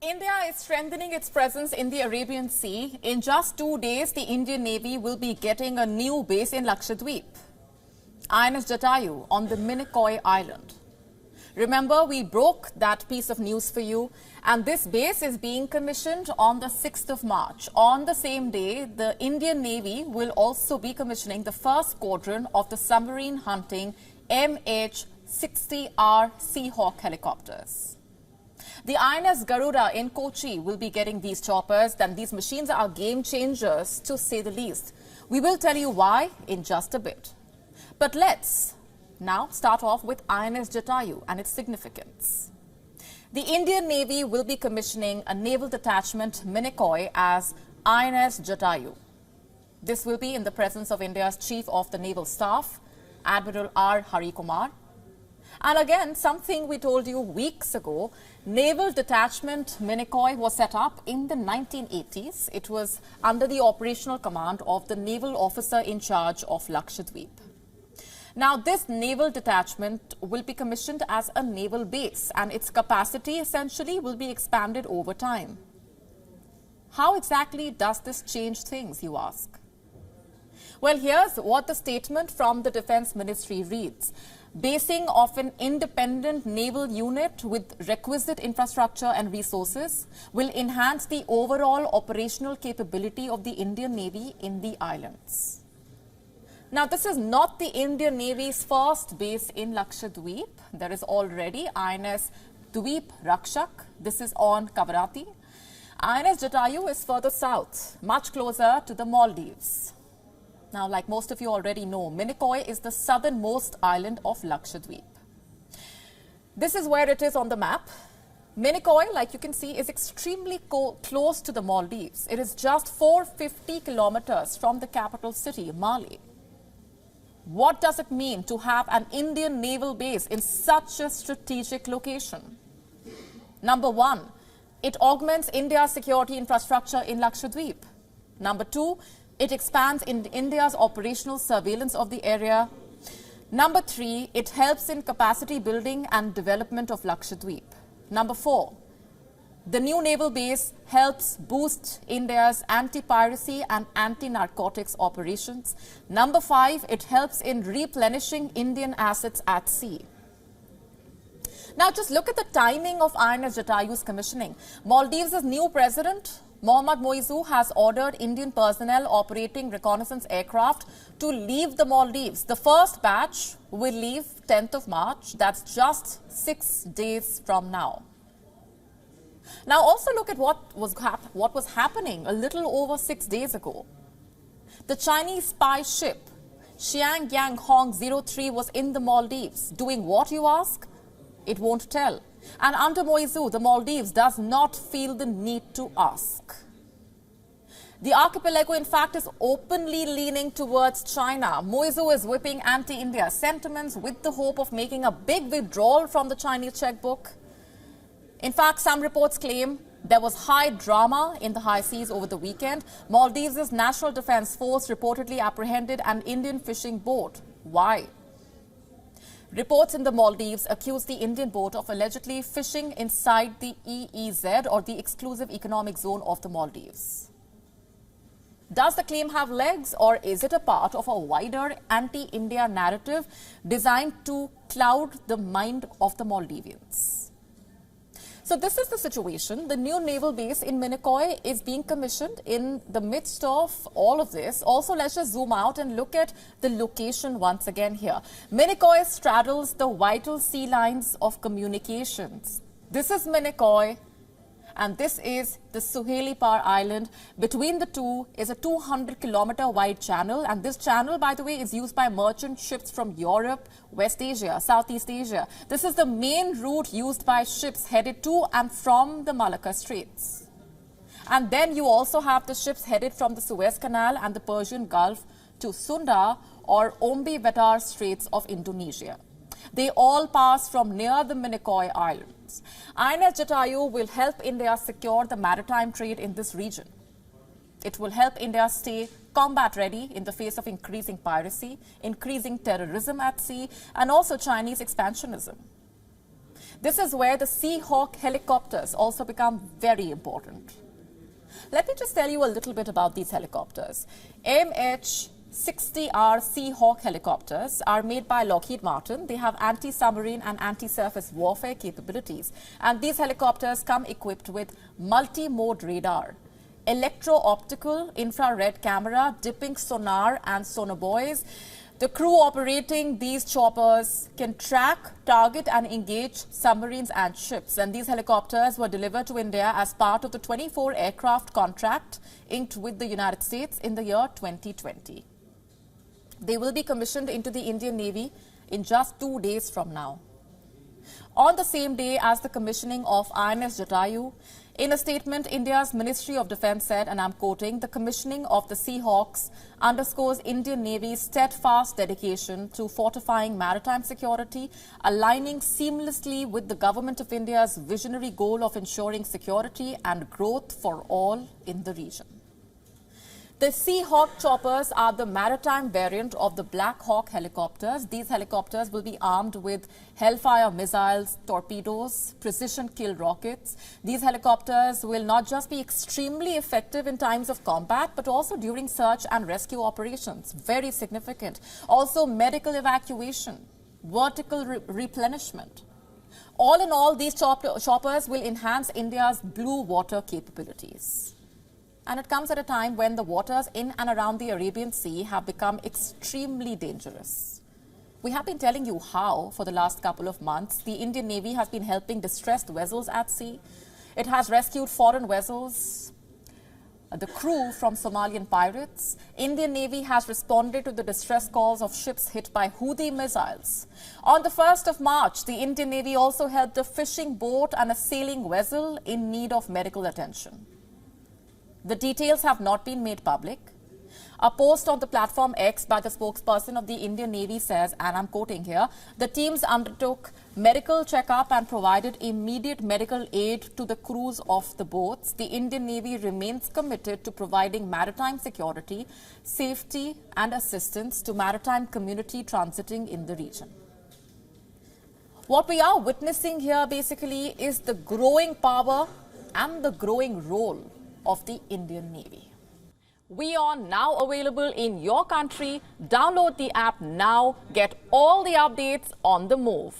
India is strengthening its presence in the Arabian Sea. In just 2 days, the Indian Navy will be getting a new base in Lakshadweep, INS Jatayu on the Minicoy Island. Remember, we broke that piece of news for you, and this base is being commissioned on the 6th of March. On the same day, the Indian Navy will also be commissioning the first squadron of the submarine-hunting MH-60R Seahawk helicopters. The INS Garuda in Kochi will be getting these choppers, and these machines are game changers, to say the least. We will tell you why in just a bit. But let's now start off with INS Jatayu and its significance. The Indian Navy will be commissioning a naval detachment Minicoy as INS Jatayu. This will be in the presence of India's Chief of the Naval Staff, Admiral R. Hari Kumar. And again, something we told you weeks ago, Naval Detachment Minicoy was set up in the 1980s. It was under the operational command of the naval officer in charge of Lakshadweep. Now, this naval detachment will be commissioned as a naval base, and its capacity essentially will be expanded over time. How exactly does this change things, you ask? Well, here's what the statement from the Defense Ministry reads. Basing of an independent naval unit with requisite infrastructure and resources will enhance the overall operational capability of the Indian Navy in the islands. Now, this is not the Indian Navy's first base in Lakshadweep. There is already INS Dweep Rakshak. This is on Kavarati. INS Jatayu is further south, much closer to the Maldives. Now, like most of you already know, Minicoy is the southernmost island of Lakshadweep. This is where it is on the map. Minicoy, like you can see, is extremely close to the Maldives. It is just 450 kilometers from the capital city, Male. What does it mean to have an Indian naval base in such a strategic location? Number one, it augments India's security infrastructure in Lakshadweep. Number two, it expands in India's operational surveillance of the area. Number three, it helps in capacity building and development of Lakshadweep. Number four, the new naval base helps boost India's anti-piracy and anti-narcotics operations. Number five, it helps in replenishing Indian assets at sea. Now, just look at the timing of INS Jatayu's commissioning. Maldives' new president, Mohammad Moizu, has ordered Indian personnel operating reconnaissance aircraft to leave the Maldives. The first batch will leave 10th of March. That's just 6 days from now. Now, also look at what was happening a little over 6 days ago. The Chinese spy ship Xiang Yang Hong 03 was in the Maldives. Doing what, you ask? It won't tell. And under Moizu, the Maldives does not feel the need to ask. The archipelago, in fact, is openly leaning towards China. Moizu is whipping anti-India sentiments with the hope of making a big withdrawal from the Chinese checkbook. In fact, some reports claim there was high drama in the high seas over the weekend. Maldives' National Defense Force reportedly apprehended an Indian fishing boat. Why? Reports in the Maldives accuse the Indian boat of allegedly fishing inside the EEZ, or the Exclusive Economic Zone of the Maldives. Does the claim have legs, or is it a part of a wider anti-India narrative designed to cloud the mind of the Maldivians? So this is the situation. The new naval base in Minicoy is being commissioned in the midst of all of this. Also, let's just zoom out and look at the location once again here. Minicoy straddles the vital sea lines of communications. This is Minicoy, and this is the Suhaili-Par Island. Between the two is a 200-kilometer wide channel, and this channel, by the way, is used by merchant ships from Europe, West Asia, Southeast Asia. This is the main route used by ships headed to and from the Malacca Straits. And then you also have the ships headed from the Suez Canal and the Persian Gulf to Sunda or Ombi Vetar Straits of Indonesia. They all pass from near the Minicoy Islands. INS Jatayu will help India secure the maritime trade in this region. It will help India stay combat ready in the face of increasing piracy, increasing terrorism at sea, and also Chinese expansionism. This is where the Seahawk helicopters also become very important. Let me just tell you a little bit about these helicopters. MH-60R Seahawk helicopters are made by Lockheed Martin. They have anti-submarine and anti-surface warfare capabilities. And these helicopters come equipped with multi-mode radar, electro-optical infrared camera, dipping sonar and sonobuoys. The crew operating these choppers can track, target and engage submarines and ships. And these helicopters were delivered to India as part of the 24 aircraft contract inked with the United States in the year 2020. They will be commissioned into the Indian Navy in just 2 days from now. On the same day as the commissioning of INS Jatayu, in a statement, India's Ministry of Defence said, and I'm quoting, the commissioning of the Seahawks underscores Indian Navy's steadfast dedication to fortifying maritime security, aligning seamlessly with the Government of India's visionary goal of ensuring security and growth for all in the region. The Seahawk choppers are the maritime variant of the Black Hawk helicopters. These helicopters will be armed with Hellfire missiles, torpedoes, precision kill rockets. These helicopters will not just be extremely effective in times of combat, but also during search and rescue operations. Very significant. Also medical evacuation, vertical replenishment. All in all, these choppers will enhance India's blue water capabilities. And it comes at a time when the waters in and around the Arabian Sea have become extremely dangerous. We have been telling you how, for the last couple of months, the Indian Navy has been helping distressed vessels at sea. It has rescued foreign vessels, the crew from Somalian pirates. Indian Navy has responded to the distress calls of ships hit by Houthi missiles. On the 1st of March, the Indian Navy also helped a fishing boat and a sailing vessel in need of medical attention. The details have not been made public. A post on the platform X by the spokesperson of the Indian Navy says, and I'm quoting here, the teams undertook medical checkup and provided immediate medical aid to the crews of the boats. The Indian Navy remains committed to providing maritime security, safety and assistance to maritime community transiting in the region. What we are witnessing here basically is the growing power and the growing role of the Indian Navy. WION now available in your country. Download the app now. Get all the updates on the move.